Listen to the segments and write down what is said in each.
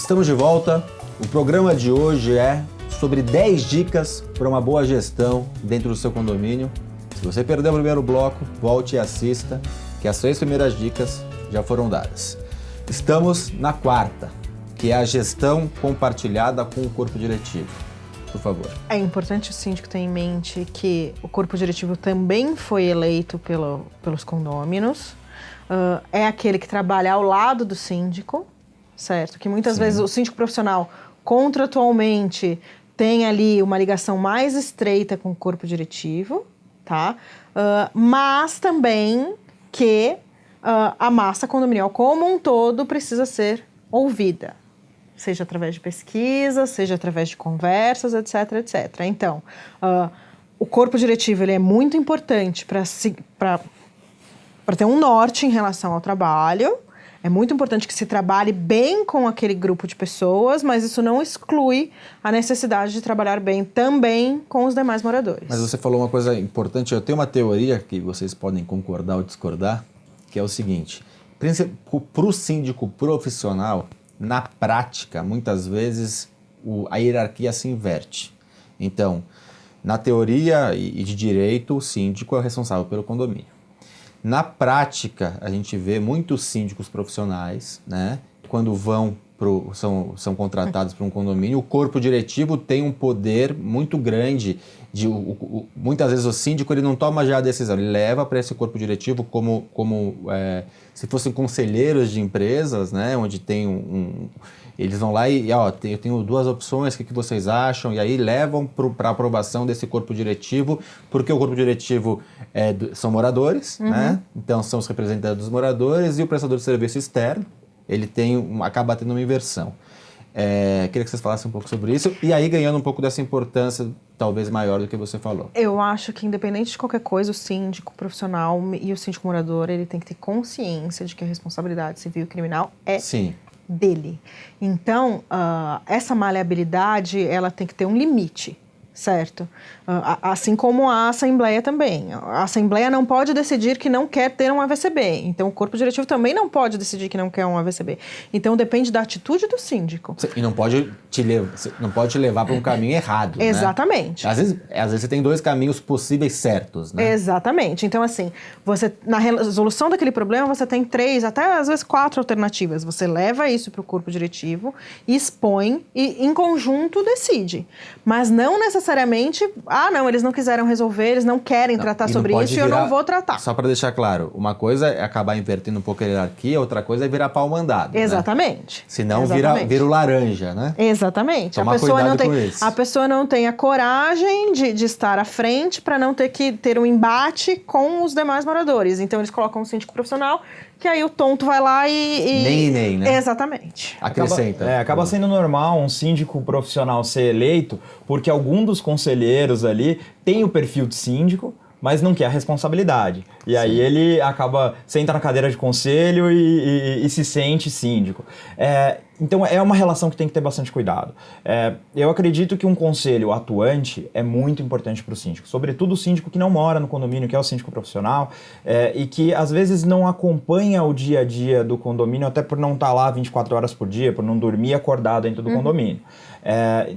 Estamos de volta. O programa de hoje é sobre 10 dicas para uma boa gestão dentro do seu condomínio. Se você perdeu o primeiro bloco, volte e assista, que as 3 primeiras dicas já foram dadas. Estamos na quarta, que é a gestão compartilhada com o corpo diretivo. Por favor. É importante o síndico ter em mente que o corpo diretivo também foi eleito pelos condôminos. É aquele que trabalha ao lado do síndico, certo? Que muitas vezes o síndico profissional, contratualmente, tem ali uma ligação mais estreita com o corpo diretivo, tá? Mas também que a massa condominial como um todo precisa ser ouvida. Seja através de pesquisa, seja através de conversas, etc, etc. Então, o corpo diretivo ele é muito importante para ter um norte em relação ao trabalho. É muito importante que se trabalhe bem com aquele grupo de pessoas, mas isso não exclui a necessidade de trabalhar bem também com os demais moradores. Mas você falou uma coisa importante. Eu tenho uma teoria que vocês podem concordar ou discordar, que é o seguinte. Para o síndico profissional, na prática, muitas vezes, a hierarquia se inverte. Então, na teoria e de direito, o síndico é o responsável pelo condomínio. Na prática, a gente vê muitos síndicos profissionais, né, quando são contratados para um condomínio, o corpo diretivo tem um poder muito grande. Muitas vezes o síndico ele não toma já a decisão, ele leva para esse corpo diretivo como se fossem conselheiros de empresas, né, onde tem eles vão lá e eu tenho 2 opções, o que vocês acham? E aí levam para aprovação desse corpo diretivo, porque o corpo diretivo são moradores, né? Então são os representantes dos moradores e o prestador de serviço externo, ele acaba tendo uma inversão. Queria que vocês falassem um pouco sobre isso e aí ganhando um pouco dessa importância, talvez maior do que você falou. Eu acho que independente de qualquer coisa, o síndico profissional e o síndico morador, ele tem que ter consciência de que a responsabilidade civil e criminal é dele. Então, essa maleabilidade, ela tem que ter um limite, certo? Assim como a Assembleia também. A Assembleia não pode decidir que não quer ter um AVCB. Então, o corpo diretivo também não pode decidir que não quer um AVCB. Então, depende da atitude do síndico. E não pode te levar para um caminho errado, Exatamente. Né? Às vezes você tem 2 caminhos possíveis certos, né? Exatamente. Então, assim, na resolução daquele problema, você tem 3, até às vezes 4 alternativas. Você leva isso para o corpo diretivo, expõe e, em conjunto, decide. Mas não necessariamente, não, eles não quiseram resolver, eles não querem tratar sobre isso e eu não vou tratar. Só para deixar claro, uma coisa é acabar invertendo um pouco a hierarquia, outra coisa é virar pau mandado. Exatamente. Né? Senão vira o laranja, né? Exatamente. Tomar cuidado com isso. A pessoa não tem a coragem de estar à frente para não ter que ter um embate com os demais moradores. Então eles colocam um síndico profissional, que aí o tonto vai lá e... Nem, né? Exatamente. Acrescenta. Acaba sendo normal um síndico profissional ser eleito porque algum dos conselheiros ali tem o perfil de síndico, mas não quer a responsabilidade. E aí ele senta na cadeira de conselho e se sente síndico. Então é uma relação que tem que ter bastante cuidado. Eu acredito que um conselho atuante é muito importante para o síndico, sobretudo o síndico que não mora no condomínio, que é o síndico profissional, e que às vezes não acompanha o dia a dia do condomínio, até por não estar lá 24 horas por dia, por não dormir acordado dentro do condomínio.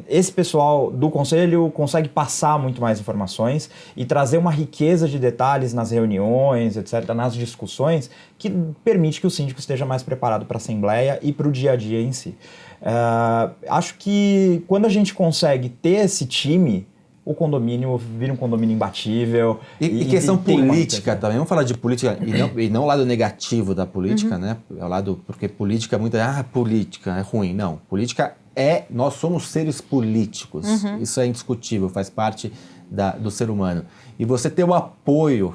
Esse pessoal do conselho consegue passar muito mais informações e trazer uma riqueza de detalhes nas reuniões, etc., nas discussões, que permite que o síndico esteja mais preparado para a assembleia e para o dia a dia em si. Acho que quando a gente consegue ter esse time, o condomínio vira um condomínio imbatível. E questão política também. Vamos falar de política e não o lado negativo da política, né? É o lado, porque política é muito... política é ruim. Não, política nós somos seres políticos. Isso é indiscutível, faz parte do ser humano. E você ter o apoio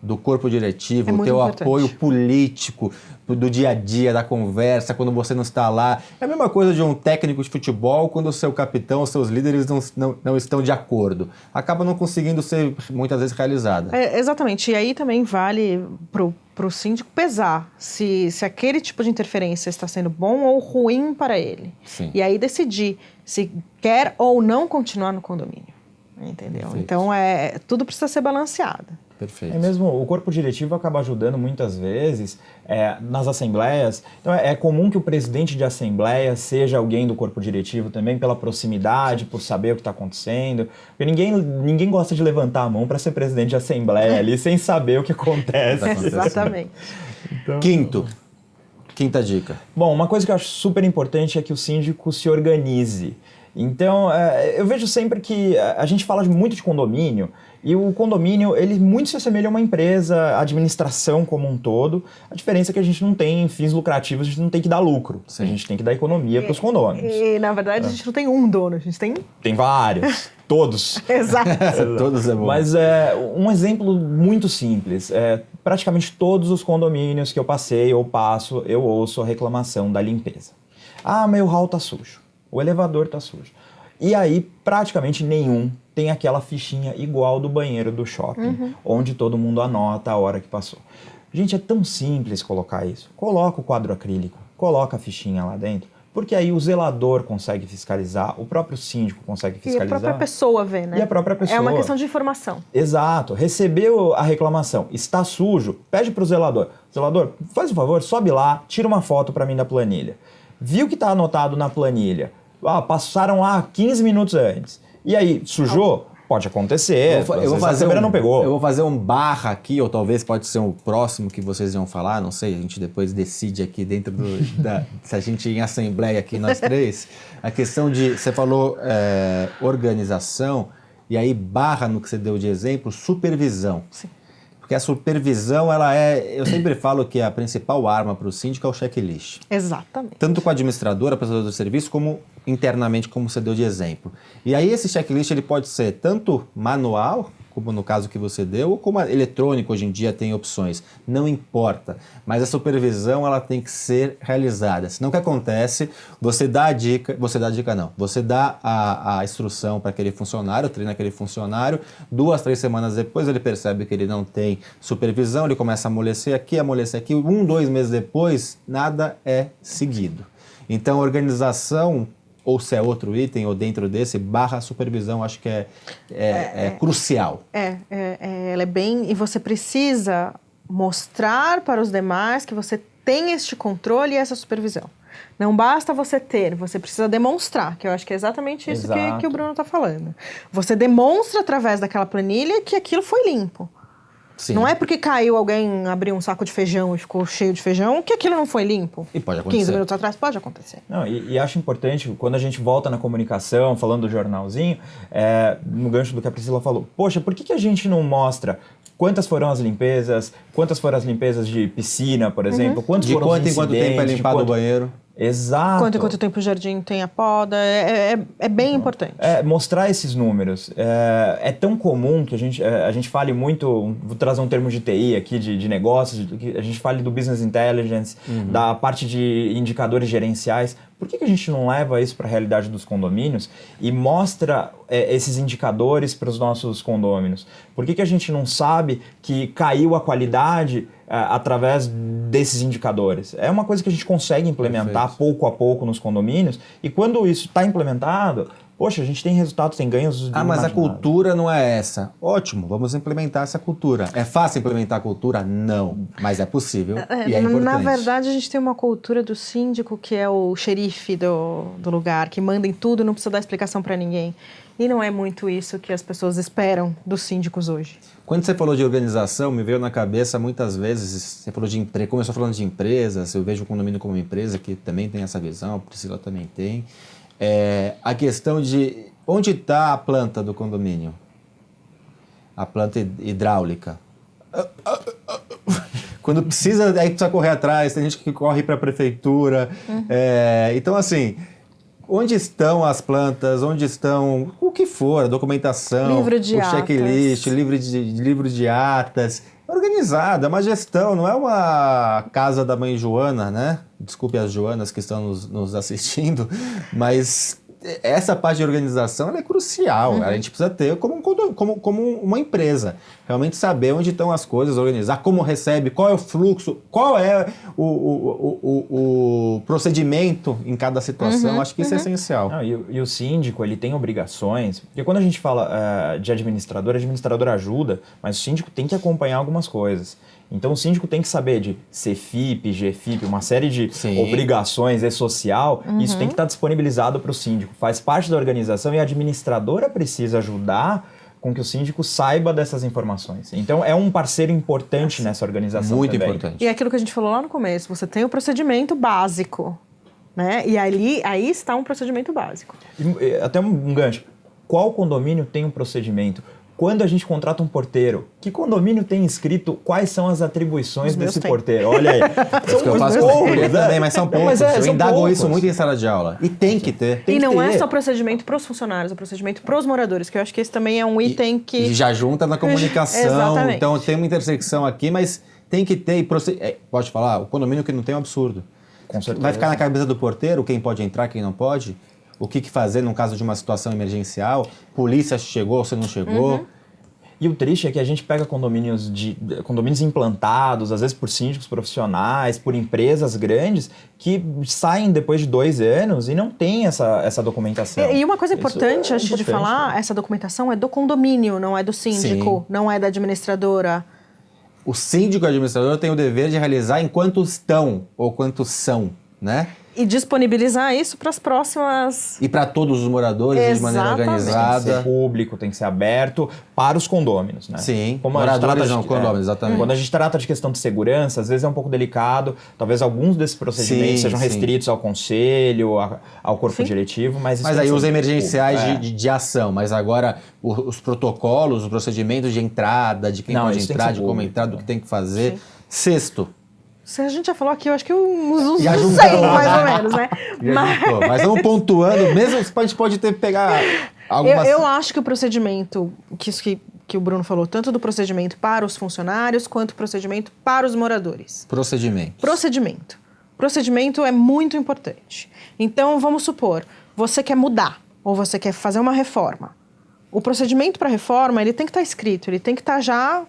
do corpo diretivo, ter o apoio político do dia a dia, da conversa, quando você não está lá. É a mesma coisa de um técnico de futebol quando o seu capitão, os seus líderes não estão de acordo. Acaba não conseguindo ser, muitas vezes, realizada. Exatamente. E aí também vale pro síndico pesar se aquele tipo de interferência está sendo bom ou ruim para ele. Sim. E aí decidir se quer ou não continuar no condomínio. Entendeu? Perfeito. Então, tudo precisa ser balanceado. Perfeito. É mesmo, o corpo diretivo acaba ajudando muitas vezes nas assembleias. Então é comum que o presidente de assembleia seja alguém do corpo diretivo também, pela proximidade, por saber o que está acontecendo. Porque ninguém gosta de levantar a mão para ser presidente de assembleia ali sem saber o que acontece. Exatamente. Então... Quinta dica. Bom, uma coisa que eu acho super importante é que o síndico se organize. Então, eu vejo sempre que a gente fala muito de condomínio, e o condomínio, ele muito se assemelha a uma empresa, a administração como um todo. A diferença é que a gente não tem fins lucrativos, a gente não tem que dar lucro. Sim. A gente tem que dar economia para os condôminos. E, na verdade, a gente não tem um dono, a gente tem... Tem vários, todos. Exato. Todos é bom. Mas um exemplo muito simples. Praticamente todos os condomínios que eu passei ou passo, eu ouço a reclamação da limpeza. Ah, meu hall tá sujo. O elevador tá sujo. E aí, praticamente nenhum tem aquela fichinha igual do banheiro do shopping, onde todo mundo anota a hora que passou. Gente, é tão simples colocar isso. Coloca o quadro acrílico, coloca a fichinha lá dentro, porque aí o zelador consegue fiscalizar, o próprio síndico consegue fiscalizar. E a própria pessoa vê, né? E a própria pessoa. É uma questão de informação. Exato. Recebeu a reclamação, está sujo, pede para o zelador. Zelador, faz um favor, sobe lá, tira uma foto para mim da planilha. Viu que está anotado na planilha? Passaram lá 15 minutos antes. E aí, sujou? Pode acontecer. Eu vou fazer a câmera não pegou. Eu vou fazer um barra aqui, ou talvez pode ser o próximo que vocês iam falar, não sei, a gente depois decide aqui dentro se a gente ir em assembleia aqui, nós três. A questão de, você falou organização, e aí barra no que você deu de exemplo, supervisão. Sim. Porque a supervisão, eu sempre falo que a principal arma para o síndico é o checklist. Exatamente. Tanto com a administradora, prestadora do serviço, como internamente, como você deu de exemplo. E aí esse checklist ele pode ser tanto manual, como no caso que você deu, ou como eletrônico, hoje em dia tem opções. Não importa, mas a supervisão ela tem que ser realizada. Senão o que acontece, você dá a instrução para aquele funcionário, treina aquele funcionário, 2, 3 semanas depois ele percebe que ele não tem supervisão, ele começa a amolecer aqui, 1, 2 meses depois, nada é seguido. Então, organização, ou se é outro item, ou dentro desse, barra supervisão, acho que é crucial. Ela é bem... E você precisa mostrar para os demais que você tem este controle e essa supervisão. Não basta você ter, você precisa demonstrar, que eu acho que é exatamente isso que o Bruno está falando. Você demonstra através daquela planilha que aquilo foi limpo. Sim. Não é porque caiu alguém, abriu um saco de feijão e ficou cheio de feijão que aquilo não foi limpo. E pode acontecer. 15 minutos atrás pode acontecer. Não, e acho importante, quando a gente volta na comunicação, falando do jornalzinho, no gancho do que a Priscila falou, poxa, por que a gente não mostra quantas foram as limpezas de piscina, por exemplo, quantos foram os incidentes, em quanto tempo é limpado o banheiro? Exato. Quanto tempo o jardim tem a poda, é bem importante. Mostrar esses números. É tão comum que a gente fale muito, vou trazer um termo de TI aqui, de negócios, que a gente fale do business intelligence, da parte de indicadores gerenciais. Por que a gente não leva isso para a realidade dos condomínios e mostra esses indicadores para os nossos condôminos? Por que a gente não sabe que caiu a qualidade através desses indicadores? É uma coisa que a gente consegue implementar pouco a pouco nos condomínios, e quando isso está implementado, poxa, a gente tem resultados, tem ganhos. Mas a cultura não é essa. Ótimo, vamos implementar essa cultura. É fácil implementar a cultura? Não, mas é possível e é importante. Na verdade, a gente tem uma cultura do síndico que é o xerife do lugar, que manda em tudo, não precisa dar explicação para ninguém. E não é muito isso que as pessoas esperam dos síndicos hoje. Quando você falou de organização, me veio na cabeça muitas vezes, você falou começou falando de empresas, eu vejo o condomínio como uma empresa que também tem essa visão, a Priscila também tem. A questão de onde está a planta do condomínio? A planta hidráulica. Quando precisa, aí precisa correr atrás, tem gente que corre para a prefeitura. Então, assim, onde estão as plantas, onde estão o que for, a documentação, livro de atas, checklist, livro de atas, organizada, uma gestão, não é uma casa da mãe Joana, né? Desculpe as Joanas que estão nos assistindo, mas essa parte de organização ela é crucial. A gente precisa ter como uma empresa. Realmente saber onde estão as coisas, organizar, como recebe, qual é o fluxo, qual é o procedimento em cada situação. Acho que isso é essencial. Não, e o síndico, ele tem obrigações, porque quando a gente fala de administrador ajuda, mas o síndico tem que acompanhar algumas coisas. Então o síndico tem que saber de CFIP, GFIP, uma série de obrigações social, isso tem que estar disponibilizado para o síndico. Faz parte da organização e a administradora precisa ajudar com que o síndico saiba dessas informações. Então é um parceiro importante nessa organização Muito também. importante. E é aquilo que a gente falou lá no começo, você tem o procedimento básico, né? E aí está um procedimento básico. E até um gancho. Qual condomínio tem um procedimento? Quando a gente contrata um porteiro, que condomínio tem escrito quais são as atribuições desse porteiro? Olha aí. Isso que eu faço com porteiro também, mas são poucos. Eu indago isso muito em sala de aula. E tem que ter. E não é só procedimento para os funcionários, é procedimento para os moradores, que eu acho que esse também é um item que... E já junta na comunicação. Exatamente. Então tem uma intersecção aqui, mas tem que ter... Pode falar, o condomínio que não tem é um absurdo. Com certeza. Vai ficar na cabeça do porteiro quem pode entrar, quem não pode? O que fazer no caso de uma situação emergencial? Polícia chegou ou você não chegou? E o triste é que a gente pega condomínios implantados, às vezes por síndicos profissionais, por empresas grandes, que saem depois de 2 anos e não tem essa documentação. E uma coisa importante, antes de falar, essa documentação é do condomínio, não é do síndico, não é da administradora. O síndico e o administrador têm o dever de realizar enquanto estão ou quanto são, né? E disponibilizar isso para as próximas... E para todos os moradores de maneira organizada. Tem que ser público, tem que ser aberto para os condôminos, né? Sim, como moradores não, condôminos, exatamente. Quando a gente trata de questão de segurança, às vezes é um pouco delicado, talvez alguns desses procedimentos sejam restritos ao conselho, ao corpo diretivo, mas... Mas aí os emergenciais de ação, mas agora os protocolos, os procedimentos de entrada, de quem pode entrar, de como entrar, do que tem que fazer. Sexto. Se a gente já falou aqui, eu acho que uns 100, mais ou menos, né? Mas vamos pontuando, mesmo a gente pode ter que pegar algumas... Eu acho que o procedimento, que o Bruno falou, tanto do procedimento para os funcionários, quanto o procedimento para os moradores. Procedimento é muito importante. Então, vamos supor, você quer mudar, ou você quer fazer uma reforma. O procedimento para a reforma, ele tem que estar escrito, ele tem que estar já...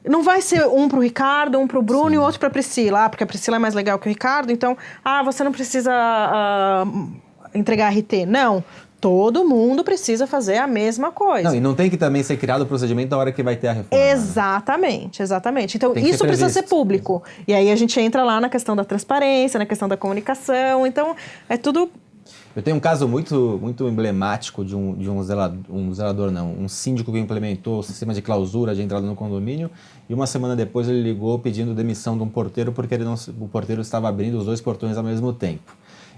Não vai ser um para o Ricardo, um para o Bruno e outro para a Priscila, porque a Priscila é mais legal que o Ricardo, então, você não precisa entregar RT. Não, todo mundo precisa fazer a mesma coisa. Não, e não tem que também ser criado o procedimento na hora que vai ter a reforma. Exatamente. Então, isso precisa ser público. E aí a gente entra lá na questão da transparência, na questão da comunicação, então, é tudo... Eu tenho um caso muito emblemático de um síndico que implementou o sistema de clausura de entrada no condomínio e uma semana depois ele ligou pedindo demissão de um porteiro porque o porteiro estava abrindo os 2 portões ao mesmo tempo.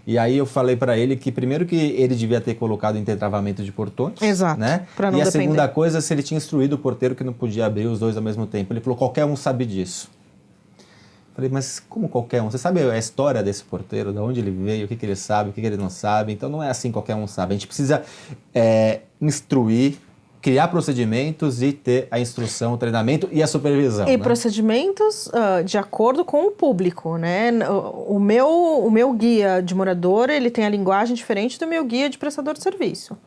E aí eu falei para ele que primeiro que ele devia ter colocado intertravamento de portões. Exato, né? Pra não e a depender. Segunda coisa, se ele tinha instruído o porteiro que não podia abrir os 2 ao mesmo tempo. Ele falou, qualquer um sabe disso. Falei, mas como qualquer um? Você sabe a história desse porteiro, de onde ele veio, o que ele sabe, o que ele não sabe? Então não é assim qualquer um sabe. A gente precisa instruir, criar procedimentos e ter a instrução, o treinamento e a supervisão. E procedimentos de acordo com o público, né? O meu guia de morador, ele tem a linguagem diferente do meu guia de prestador de serviço.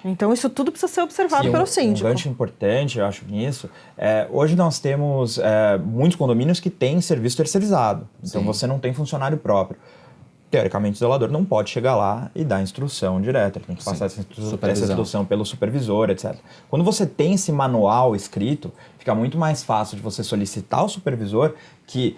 Então, isso tudo precisa ser observado pelo síndico. Um gancho importante, eu acho, nisso, hoje nós temos muitos condomínios que têm serviço terceirizado. Então, você não tem funcionário próprio. Teoricamente, o zelador não pode chegar lá e dar instrução direta. Ele tem que passar essa instrução pelo supervisor, etc. Quando você tem esse manual escrito, fica muito mais fácil de você solicitar ao supervisor que...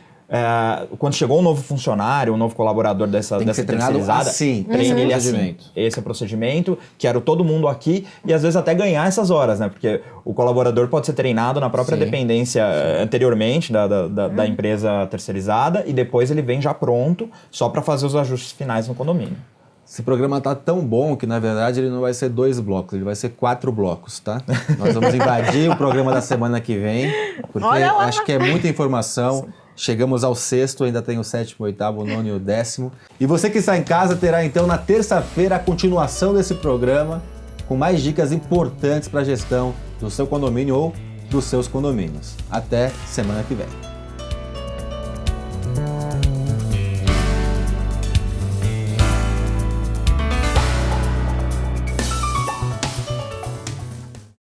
quando chegou um novo funcionário, um novo colaborador dessa terceirizada, treine ele assim. Esse é o procedimento, quero todo mundo aqui e às vezes até ganhar essas horas, né? Porque o colaborador pode ser treinado na própria dependência anteriormente da empresa terceirizada e depois ele vem já pronto só para fazer os ajustes finais no condomínio. Esse programa tá tão bom que, na verdade, ele não vai ser 2 blocos, ele vai ser 4 blocos, tá? Nós vamos invadir o programa da semana que vem, porque acho que é muita informação. Chegamos ao 6º, ainda tem o 7º, 8º, o 9º e o 10º. E você que está em casa terá, então, na terça-feira, a continuação desse programa com mais dicas importantes para a gestão do seu condomínio ou dos seus condomínios. Até semana que vem.